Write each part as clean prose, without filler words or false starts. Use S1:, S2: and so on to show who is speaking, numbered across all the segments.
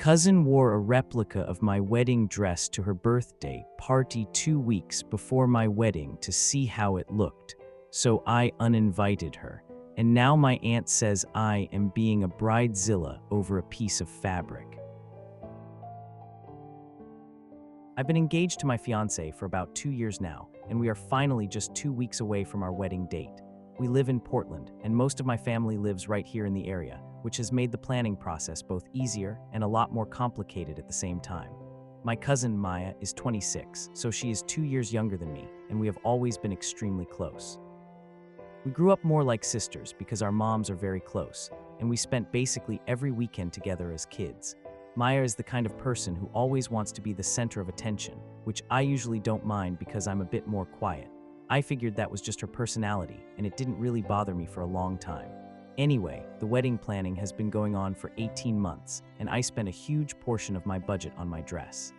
S1: cousin wore a replica of my wedding dress to her birthday party 2 weeks before my wedding to see how it looked, so I uninvited her. And now my aunt says I am being a bridezilla over a piece of fabric. I've been engaged to my fiancé for about 2 years now, and we are finally just 2 weeks away from our wedding date. We live in Portland, and most of my family lives right here in the area, which has made the planning process both easier and a lot more complicated at the same time. My cousin Maya is 26, so she is 2 years younger than me, and we have always been extremely close. We grew up more like sisters because our moms are very close, and we spent basically every weekend together as kids. Maya is the kind of person who always wants to be the center of attention, which I usually don't mind because I'm a bit more quiet. I figured that was just her personality, and it didn't really bother me for a long time. Anyway, the wedding planning has been going on for 18 months, and I spent a huge portion of my budget on my dress.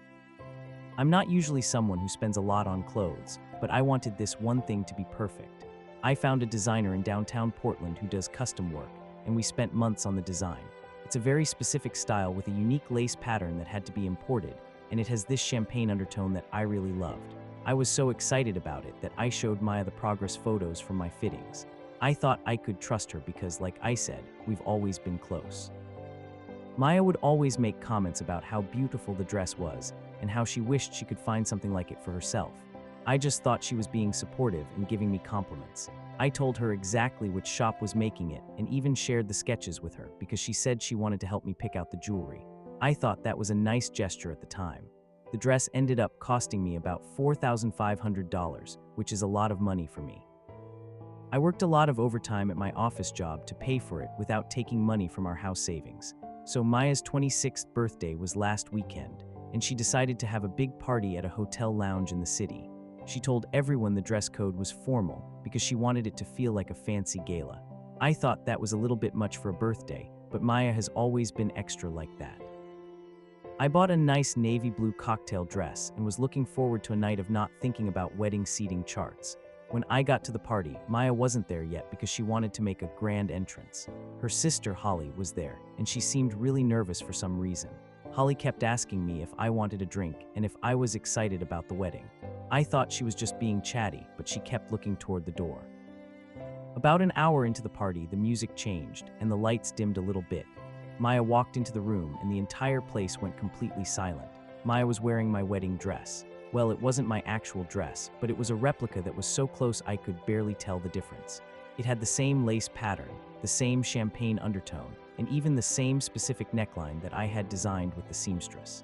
S1: I'm not usually someone who spends a lot on clothes, but I wanted this one thing to be perfect. I found a designer in downtown Portland who does custom work, and we spent months on the design. It's a very specific style with a unique lace pattern that had to be imported, and it has this champagne undertone that I really loved. I was so excited about it that I showed Maya the progress photos from my fittings. I thought I could trust her because, like I said, we've always been close. Maya would always make comments about how beautiful the dress was and how she wished she could find something like it for herself. I just thought she was being supportive and giving me compliments. I told her exactly which shop was making it and even shared the sketches with her because she said she wanted to help me pick out the jewelry. I thought that was a nice gesture at the time. The dress ended up costing me about $4,500, which is a lot of money for me. I worked a lot of overtime at my office job to pay for it without taking money from our house savings. So Maya's 26th birthday was last weekend, and she decided to have a big party at a hotel lounge in the city. She told everyone the dress code was formal because she wanted it to feel like a fancy gala. I thought that was a little bit much for a birthday, but Maya has always been extra like that. I bought a nice navy blue cocktail dress and was looking forward to a night of not thinking about wedding seating charts. When I got to the party, Maya wasn't there yet because she wanted to make a grand entrance. Her sister, Holly, was there, and she seemed really nervous for some reason. Holly kept asking me if I wanted a drink and if I was excited about the wedding. I thought she was just being chatty, but she kept looking toward the door. About an hour into the party, the music changed and the lights dimmed a little bit. Maya walked into the room and the entire place went completely silent. Maya was wearing my wedding dress. Well, it wasn't my actual dress, but it was a replica that was so close I could barely tell the difference. It had the same lace pattern, the same champagne undertone, and even the same specific neckline that I had designed with the seamstress.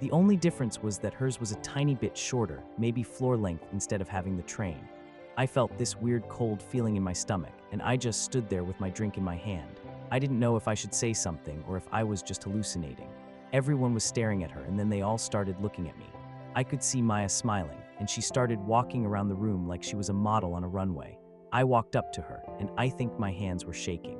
S1: The only difference was that hers was a tiny bit shorter, maybe floor length instead of having the train. I felt this weird cold feeling in my stomach, and I just stood there with my drink in my hand. I didn't know if I should say something or if I was just hallucinating. Everyone was staring at her, and then they all started looking at me. I could see Maya smiling, and she started walking around the room like she was a model on a runway. I walked up to her, and I think my hands were shaking.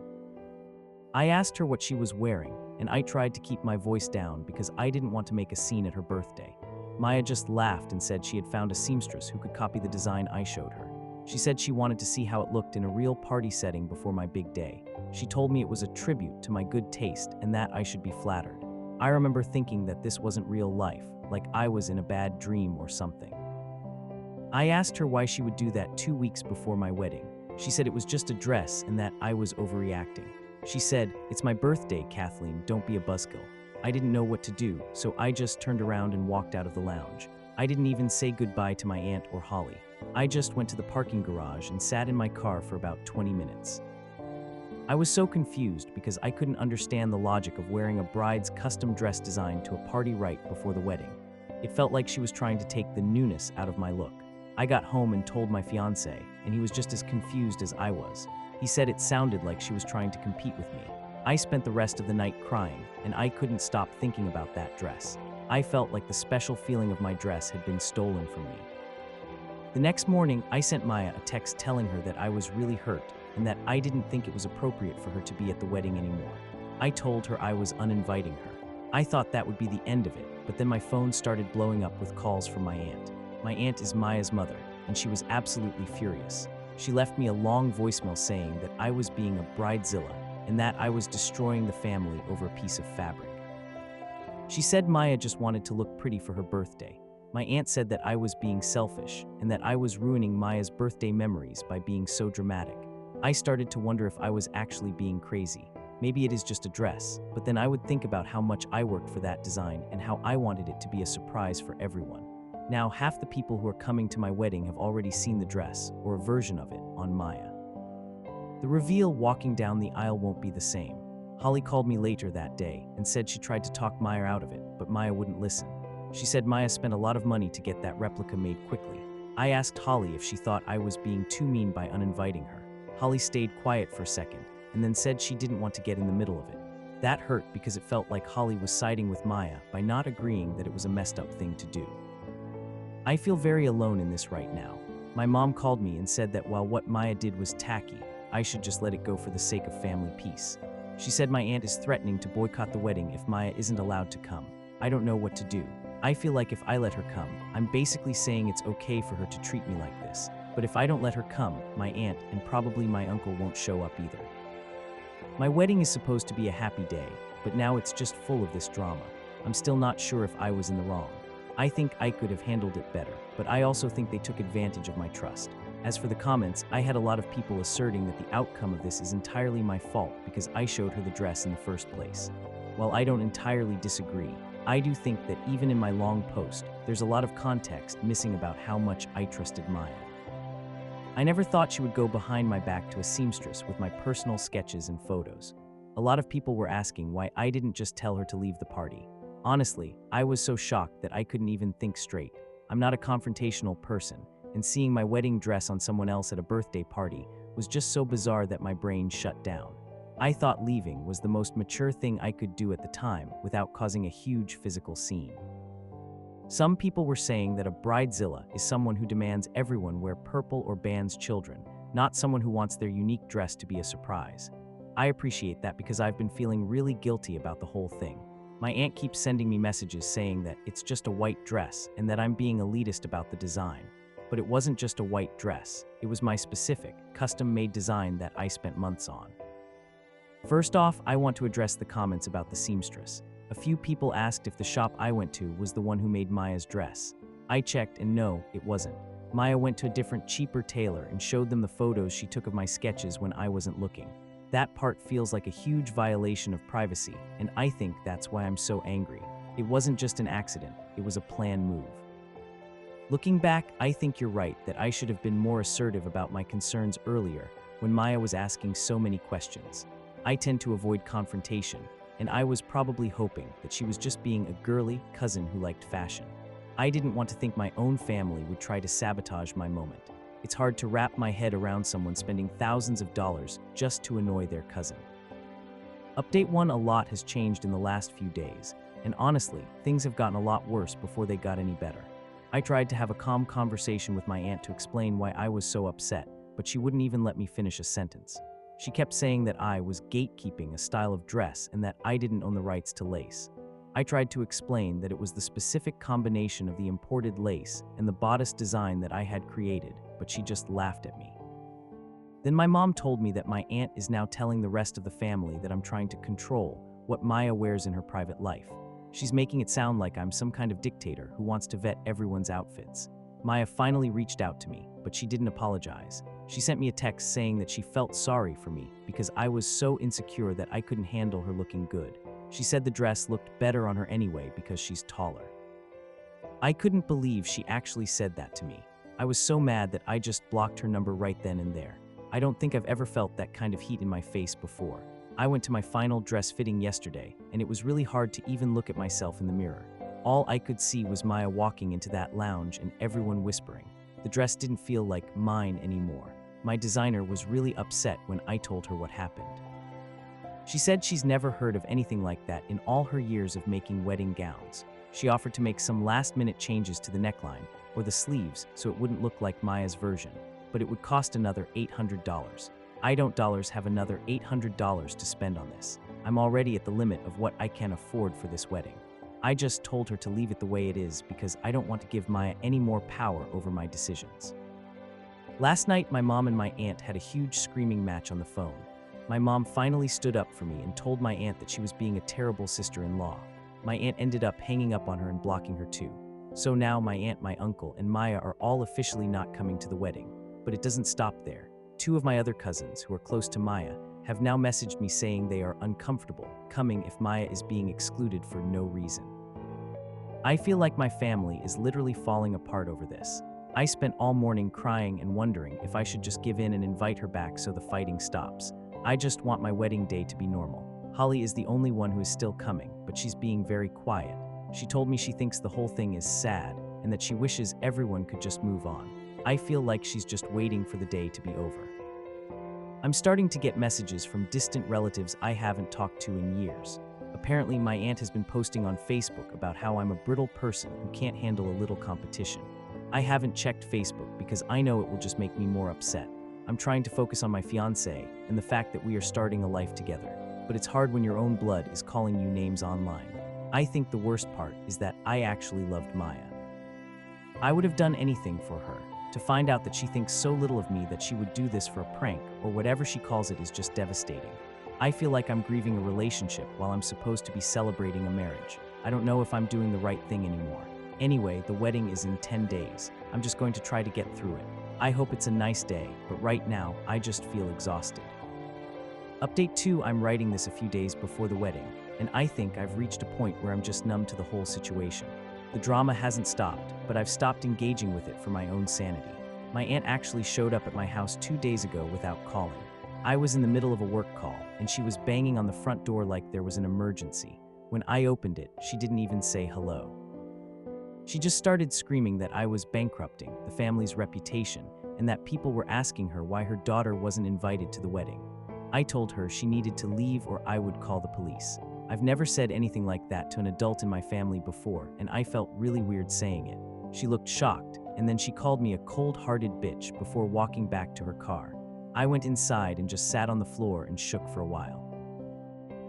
S1: I asked her what she was wearing, and I tried to keep my voice down because I didn't want to make a scene at her birthday. Maya just laughed and said she had found a seamstress who could copy the design I showed her. She said she wanted to see how it looked in a real party setting before my big day. She told me it was a tribute to my good taste and that I should be flattered. I remember thinking that this wasn't real life, like I was in a bad dream or something. I asked her why she would do that 2 weeks before my wedding. She said it was just a dress and that I was overreacting. She said, "It's my birthday, Kathleen, don't be a buzzkill." I didn't know what to do, so I just turned around and walked out of the lounge. I didn't even say goodbye to my aunt or Holly. I just went to the parking garage and sat in my car for about 20 minutes. I was so confused because I couldn't understand the logic of wearing a bride's custom dress design to a party right before the wedding. It felt like she was trying to take the newness out of my look. I got home and told my fiancé, and he was just as confused as I was. He said it sounded like she was trying to compete with me. I spent the rest of the night crying, and I couldn't stop thinking about that dress. I felt like the special feeling of my dress had been stolen from me. The next morning, I sent Maya a text telling her that I was really hurt and that I didn't think it was appropriate for her to be at the wedding anymore. I told her I was uninviting her. I thought that would be the end of it, but then my phone started blowing up with calls from my aunt. My aunt is Maya's mother, and she was absolutely furious. She left me a long voicemail saying that I was being a bridezilla and that I was destroying the family over a piece of fabric. She said Maya just wanted to look pretty for her birthday. My aunt said that I was being selfish and that I was ruining Maya's birthday memories by being so dramatic. I started to wonder if I was actually being crazy. Maybe it is just a dress, but then I would think about how much I worked for that design and how I wanted it to be a surprise for everyone. Now, half the people who are coming to my wedding have already seen the dress, or a version of it, on Maya. The reveal walking down the aisle won't be the same. Holly called me later that day and said she tried to talk Maya out of it, but Maya wouldn't listen. She said Maya spent a lot of money to get that replica made quickly. I asked Holly if she thought I was being too mean by uninviting her. Holly stayed quiet for a second and then said she didn't want to get in the middle of it. That hurt because it felt like Holly was siding with Maya by not agreeing that it was a messed up thing to do. I feel very alone in this right now. My mom called me and said that while what Maya did was tacky, I should just let it go for the sake of family peace. She said my aunt is threatening to boycott the wedding if Maya isn't allowed to come. I don't know what to do. I feel like if I let her come, I'm basically saying it's okay for her to treat me like this. But if I don't let her come, my aunt and probably my uncle won't show up either. My wedding is supposed to be a happy day, but now it's just full of this drama. I'm still not sure if I was in the wrong. I think I could have handled it better, but I also think they took advantage of my trust. As for the comments, I had a lot of people asserting that the outcome of this is entirely my fault because I showed her the dress in the first place. While I don't entirely disagree, I do think that even in my long post, there's a lot of context missing about how much I trusted Maya. I never thought she would go behind my back to a seamstress with my personal sketches and photos. A lot of people were asking why I didn't just tell her to leave the party. Honestly, I was so shocked that I couldn't even think straight. I'm not a confrontational person, and seeing my wedding dress on someone else at a birthday party was just so bizarre that my brain shut down. I thought leaving was the most mature thing I could do at the time without causing a huge physical scene. Some people were saying that a bridezilla is someone who demands everyone wear purple or bans children, not someone who wants their unique dress to be a surprise. I appreciate that because I've been feeling really guilty about the whole thing. My aunt keeps sending me messages saying that it's just a white dress and that I'm being elitist about the design. But it wasn't just a white dress, it was my specific, custom-made design that I spent months on. First off, I want to address the comments about the seamstress. A few people asked if the shop I went to was the one who made Maya's dress. I checked and no, it wasn't. Maya went to a different, cheaper tailor and showed them the photos she took of my sketches when I wasn't looking. That part feels like a huge violation of privacy, and I think that's why I'm so angry. It wasn't just an accident, it was a planned move. Looking back, I think you're right that I should have been more assertive about my concerns earlier when Maya was asking so many questions. I tend to avoid confrontation, and I was probably hoping that she was just being a girly cousin who liked fashion. I didn't want to think my own family would try to sabotage my moment. It's hard to wrap my head around someone spending thousands of dollars just to annoy their cousin. Update 1: a lot has changed in the last few days, and honestly, things have gotten a lot worse before they got any better. I tried to have a calm conversation with my aunt to explain why I was so upset, but she wouldn't even let me finish a sentence. She kept saying that I was gatekeeping a style of dress and that I didn't own the rights to lace. I tried to explain that it was the specific combination of the imported lace and the bodice design that I had created, but she just laughed at me. Then my mom told me that my aunt is now telling the rest of the family that I'm trying to control what Maya wears in her private life. She's making it sound like I'm some kind of dictator who wants to vet everyone's outfits. Maya finally reached out to me, but she didn't apologize. She sent me a text saying that she felt sorry for me because I was so insecure that I couldn't handle her looking good. She said the dress looked better on her anyway because she's taller. I couldn't believe she actually said that to me. I was so mad that I just blocked her number right then and there. I don't think I've ever felt that kind of heat in my face before. I went to my final dress fitting yesterday, and it was really hard to even look at myself in the mirror. All I could see was Maya walking into that lounge and everyone whispering. The dress didn't feel like mine anymore. My designer was really upset when I told her what happened. She said she's never heard of anything like that in all her years of making wedding gowns. She offered to make some last-minute changes to the neckline or the sleeves so it wouldn't look like Maya's version, but it would cost another $800. I don't have another $800 to spend on this. I'm already at the limit of what I can afford for this wedding. I just told her to leave it the way it is because I don't want to give Maya any more power over my decisions. Last night, my mom and my aunt had a huge screaming match on the phone. My mom finally stood up for me and told my aunt that she was being a terrible sister-in-law. my aunt ended up hanging up on her and blocking her too. So now my aunt, my uncle, and Maya are all officially not coming to the wedding. But it doesn't stop there. Two of my other cousins, who are close to Maya, have now messaged me saying they are uncomfortable coming if Maya is being excluded for no reason. I feel like my family is literally falling apart over this. I spent all morning crying and wondering if I should just give in and invite her back so the fighting stops. I just want my wedding day to be normal. Holly is the only one who is still coming, but she's being very quiet. She told me she thinks the whole thing is sad and that she wishes everyone could just move on. I feel like she's just waiting for the day to be over. I'm starting to get messages from distant relatives I haven't talked to in years. Apparently, my aunt has been posting on Facebook about how I'm a brittle person who can't handle a little competition. I haven't checked Facebook because I know it will just make me more upset. I'm trying to focus on my fiancé and the fact that we are starting a life together. But it's hard when your own blood is calling you names online. I think the worst part is that I actually loved Maya. I would have done anything for her. To find out that she thinks so little of me that she would do this for a prank or whatever she calls it is just devastating. I feel like I'm grieving a relationship while I'm supposed to be celebrating a marriage. I don't know if I'm doing the right thing anymore. Anyway, the wedding is in 10 days. I'm just going to try to get through it. I hope it's a nice day, but right now, I just feel exhausted. Update 2, I'm writing this a few days before the wedding, and I think I've reached a point where I'm just numb to the whole situation. The drama hasn't stopped, but I've stopped engaging with it for my own sanity. My aunt actually showed up at my house 2 days ago without calling. I was in the middle of a work call, and she was banging on the front door like there was an emergency. When I opened it, she didn't even say hello. She just started screaming that I was bankrupting the family's reputation and that people were asking her why her daughter wasn't invited to the wedding. I told her she needed to leave or I would call the police. I've never said anything like that to an adult in my family before, and I felt really weird saying it. She looked shocked, and then she called me a cold-hearted bitch before walking back to her car. I went inside and just sat on the floor and shook for a while.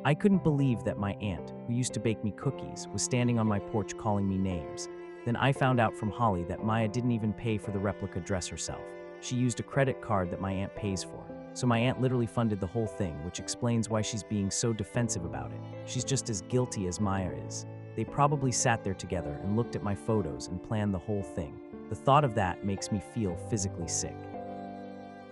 S1: I couldn't believe that my aunt, who used to bake me cookies, was standing on my porch calling me names. Then I found out from Holly that Maya didn't even pay for the replica dress herself. She used a credit card that my aunt pays for. So my aunt literally funded the whole thing, which explains why she's being so defensive about it. She's just as guilty as Maya is. They probably sat there together and looked at my photos and planned the whole thing. The thought of that makes me feel physically sick.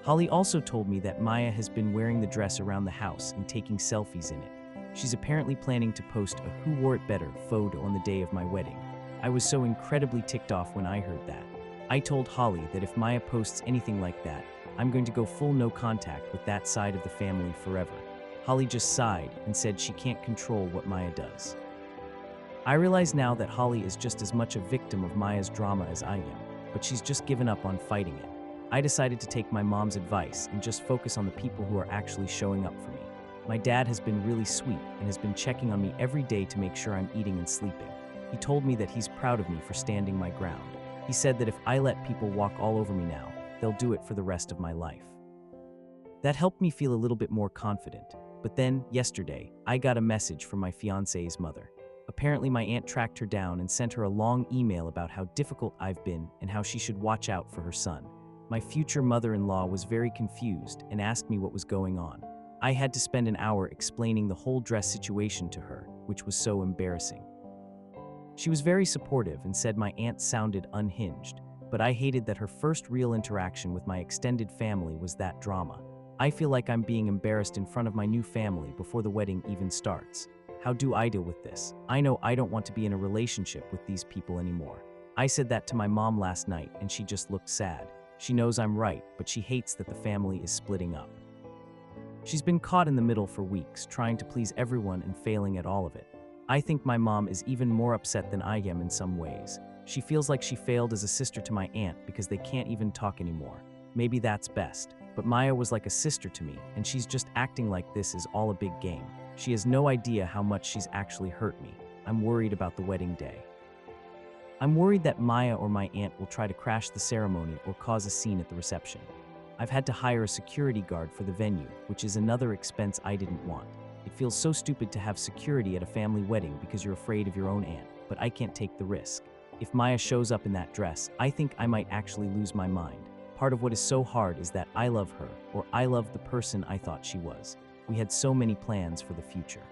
S1: Holly also told me that Maya has been wearing the dress around the house and taking selfies in it. She's apparently planning to post a "Who Wore It Better" photo on the day of my wedding. I was so incredibly ticked off when I heard that. I told Holly that if Maya posts anything like that, I'm going to go full no contact with that side of the family forever. Holly just sighed and said she can't control what Maya does. I realize now that Holly is just as much a victim of Maya's drama as I am, but she's just given up on fighting it. I decided to take my mom's advice and just focus on the people who are actually showing up for me. My dad has been really sweet and has been checking on me every day to make sure I'm eating and sleeping. He told me that he's proud of me for standing my ground. He said that if I let people walk all over me now, they'll do it for the rest of my life. That helped me feel a little bit more confident. But then, yesterday, I got a message from my fiancé's mother. Apparently, my aunt tracked her down and sent her a long email about how difficult I've been and how she should watch out for her son. My future mother-in-law was very confused and asked me what was going on. I had to spend an hour explaining the whole dress situation to her, which was so embarrassing. She was very supportive and said my aunt sounded unhinged, but I hated that her first real interaction with my extended family was that drama. I feel like I'm being embarrassed in front of my new family before the wedding even starts. How do I deal with this? I know I don't want to be in a relationship with these people anymore. I said that to my mom last night and she just looked sad. She knows I'm right, but she hates that the family is splitting up. She's been caught in the middle for weeks, trying to please everyone and failing at all of it. I think my mom is even more upset than I am in some ways. She feels like she failed as a sister to my aunt because they can't even talk anymore. Maybe that's best. But Maya was like a sister to me, and she's just acting like this is all a big game. She has no idea how much she's actually hurt me. I'm worried about the wedding day. I'm worried that Maya or my aunt will try to crash the ceremony or cause a scene at the reception. I've had to hire a security guard for the venue, which is another expense I didn't want. It feels so stupid to have security at a family wedding because you're afraid of your own aunt, but I can't take the risk. If Maya shows up in that dress, I think I might actually lose my mind. Part of what is so hard is that I love her, or I love the person I thought she was. We had so many plans for the future.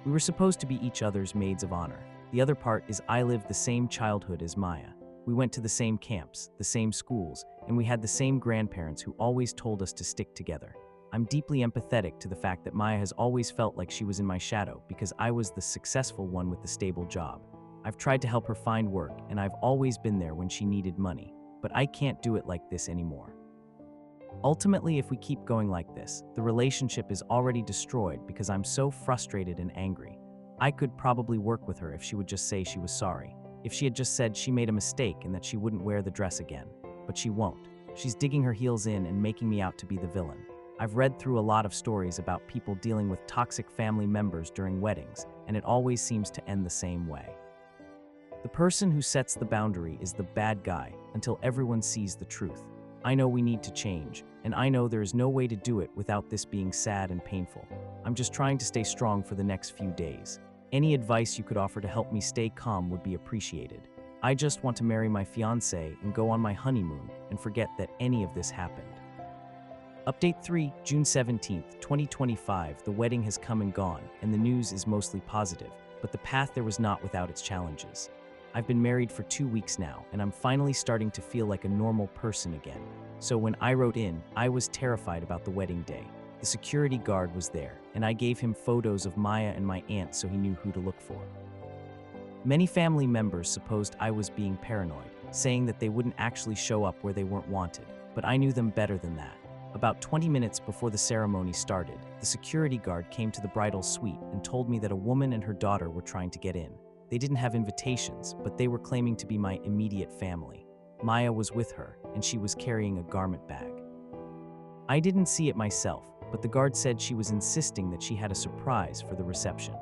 S1: We were supposed to be each other's maids of honor. The other part is I lived the same childhood as Maya. We went to the same camps, the same schools, and we had the same grandparents who always told us to stick together. I'm deeply empathetic to the fact that Maya has always felt like she was in my shadow because I was the successful one with the stable job. I've tried to help her find work, and I've always been there when she needed money, but I can't do it like this anymore. Ultimately, if we keep going like this, the relationship is already destroyed because I'm so frustrated and angry. I could probably work with her if she would just say she was sorry. If she had just said she made a mistake and that she wouldn't wear the dress again. But she won't. She's digging her heels in and making me out to be the villain. I've read through a lot of stories about people dealing with toxic family members during weddings, and it always seems to end the same way. The person who sets the boundary is the bad guy until everyone sees the truth. I know we need to change, and I know there is no way to do it without this being sad and painful. I'm just trying to stay strong for the next few days. Any advice you could offer to help me stay calm would be appreciated. I just want to marry my fiancé and go on my honeymoon and forget that any of this happened. Update 3, June 17th, 2025. The wedding has come and gone, and the news is mostly positive, but the path there was not without its challenges. I've been married for 2 weeks now, and I'm finally starting to feel like a normal person again. So when I wrote in, I was terrified about the wedding day. The security guard was there, and I gave him photos of Maya and my aunt so he knew who to look for. Many family members supposed I was being paranoid, saying that they wouldn't actually show up where they weren't wanted, but I knew them better than that. About 20 minutes before the ceremony started, the security guard came to the bridal suite and told me that a woman and her daughter were trying to get in. They didn't have invitations, but they were claiming to be my immediate family. Maya was with her, and she was carrying a garment bag. I didn't see it myself, but the guard said she was insisting that she had a surprise for the reception.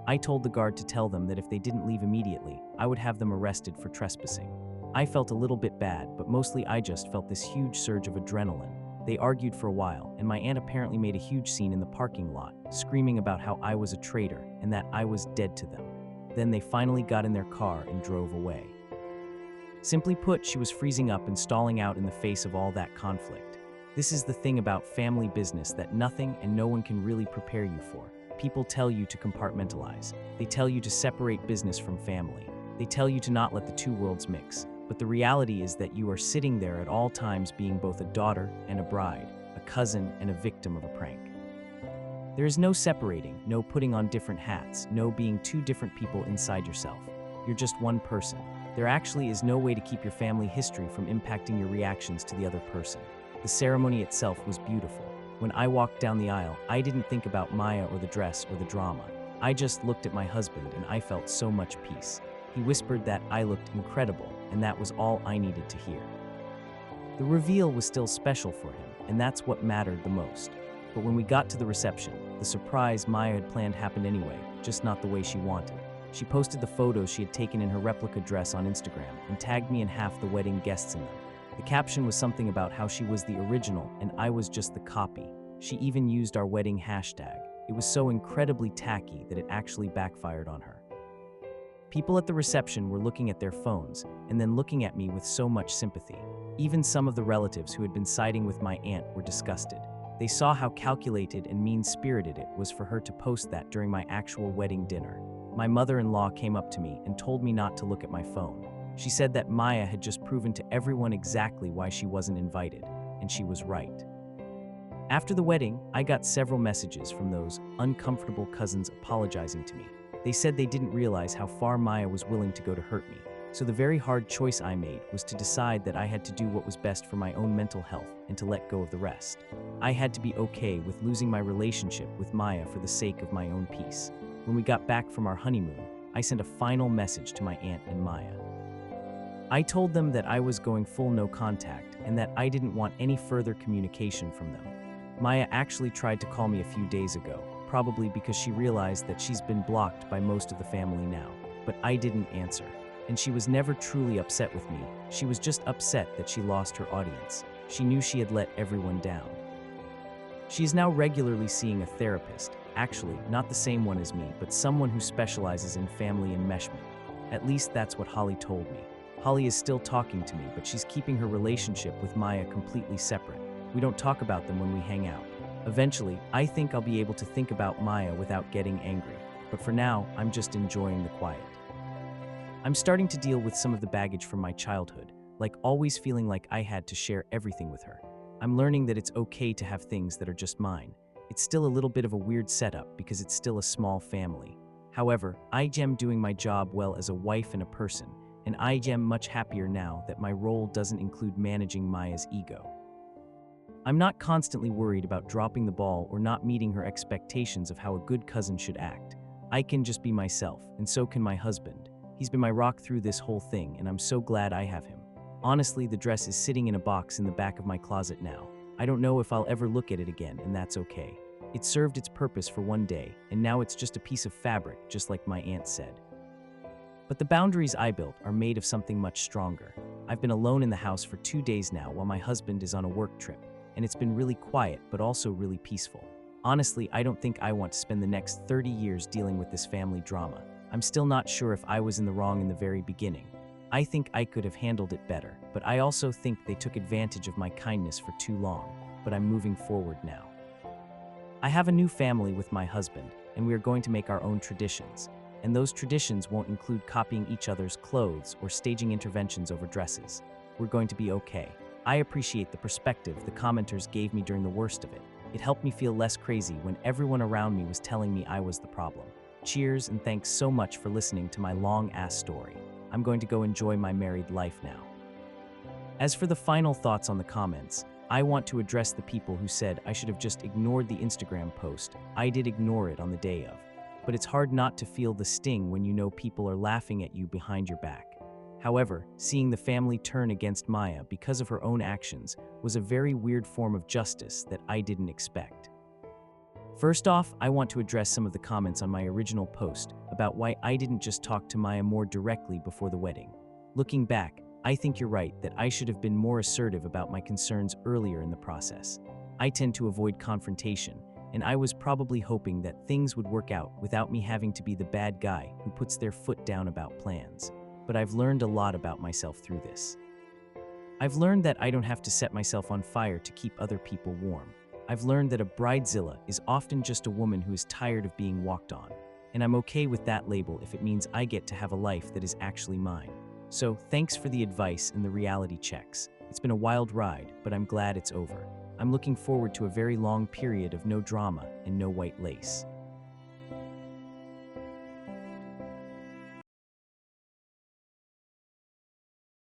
S1: I told the guard to tell them that if they didn't leave immediately, I would have them arrested for trespassing. I felt a little bit bad, but mostly I just felt this huge surge of adrenaline. They argued for a while, and my aunt apparently made a huge scene in the parking lot, screaming about how I was a traitor and that I was dead to them. Then they finally got in their car and drove away. Simply put, she was freezing up and stalling out in the face of all that conflict. This is the thing about family business that nothing and no one can really prepare you for. People tell you to compartmentalize. They tell you to separate business from family. They tell you to not let the two worlds mix. But the reality is that you are sitting there at all times being both a daughter and a bride, a cousin and a victim of a prank. There is no separating, no putting on different hats, no being two different people inside yourself. You're just one person. There actually is no way to keep your family history from impacting your reactions to the other person. The ceremony itself was beautiful. When I walked down the aisle, I didn't think about Maya or the dress or the drama. I just looked at my husband and I felt so much peace. He whispered that I looked incredible, and that was all I needed to hear. The reveal was still special for him, and that's what mattered the most. But when we got to the reception, the surprise Maya had planned happened anyway, just not the way she wanted. She posted the photos she had taken in her replica dress on Instagram and tagged me and half the wedding guests in them. The caption was something about how she was the original and I was just the copy. She even used our wedding hashtag. It was so incredibly tacky that it actually backfired on her. People at the reception were looking at their phones and then looking at me with so much sympathy. Even some of the relatives who had been siding with my aunt were disgusted. They saw how calculated and mean-spirited it was for her to post that during my actual wedding dinner. My mother-in-law came up to me and told me not to look at my phone. She said that Maya had just proven to everyone exactly why she wasn't invited, and she was right. After the wedding, I got several messages from those uncomfortable cousins apologizing to me. They said they didn't realize how far Maya was willing to go to hurt me. So the very hard choice I made was to decide that I had to do what was best for my own mental health and to let go of the rest. I had to be okay with losing my relationship with Maya for the sake of my own peace. When we got back from our honeymoon, I sent a final message to my aunt and Maya. I told them that I was going full no contact and that I didn't want any further communication from them. Maya actually tried to call me a few days ago, probably because she realized that she's been blocked by most of the family now, but I didn't answer. And she was never truly upset with me. She was just upset that she lost her audience. She knew she had let everyone down. She is now regularly seeing a therapist, actually not the same one as me, but someone who specializes in family enmeshment. At least that's what Holly told me. Holly is still talking to me, but she's keeping her relationship with Maya completely separate. We don't talk about them when we hang out. Eventually, I think I'll be able to think about Maya without getting angry. but for now, I'm just enjoying the quiet. I'm starting to deal with some of the baggage from my childhood, like always feeling like I had to share everything with her. I'm learning that it's okay to have things that are just mine. It's still a little bit of a weird setup because it's still a small family. However, I am doing my job well as a wife and a person, and I am much happier now that my role doesn't include managing Maya's ego. I'm not constantly worried about dropping the ball or not meeting her expectations of how a good cousin should act. I can just be myself, and so can my husband. He's been my rock through this whole thing, and I'm so glad I have him. Honestly, the dress is sitting in a box in the back of my closet now. I don't know if I'll ever look at it again, and that's okay. It served its purpose for one day, and now it's just a piece of fabric, just like my aunt said. But the boundaries I built are made of something much stronger. I've been alone in the house for 2 days now while my husband is on a work trip, and it's been really quiet, but also really peaceful. Honestly, I don't think I want to spend the next 30 years dealing with this family drama. I'm still not sure if I was in the wrong in the very beginning. I think I could have handled it better, but I also think they took advantage of my kindness for too long, but I'm moving forward now. I have a new family with my husband, and we are going to make our own traditions, and those traditions won't include copying each other's clothes or staging interventions over dresses. We're going to be okay. I appreciate the perspective the commenters gave me during the worst of it. It helped me feel less crazy when everyone around me was telling me I was the problem. Cheers, and thanks so much for listening to my long-ass story. I'm going to go enjoy my married life now. As for the final thoughts on the comments, I want to address the people who said I should have just ignored the Instagram post. I did ignore it on the day of. But it's hard not to feel the sting when you know people are laughing at you behind your back. However, seeing the family turn against Maya because of her own actions was a very weird form of justice that I didn't expect. First off, I want to address some of the comments on my original post about why I didn't just talk to Maya more directly before the wedding. Looking back, I think you're right that I should have been more assertive about my concerns earlier in the process. I tend to avoid confrontation, and I was probably hoping that things would work out without me having to be the bad guy who puts their foot down about plans. But I've learned a lot about myself through this. I've learned that I don't have to set myself on fire to keep other people warm. I've learned that a bridezilla is often just a woman who is tired of being walked on, and I'm okay with that label if it means I get to have a life that is actually mine. So, thanks for the advice and the reality checks. It's been a wild ride, but I'm glad it's over. I'm looking forward to a very long period of no drama and no white lace.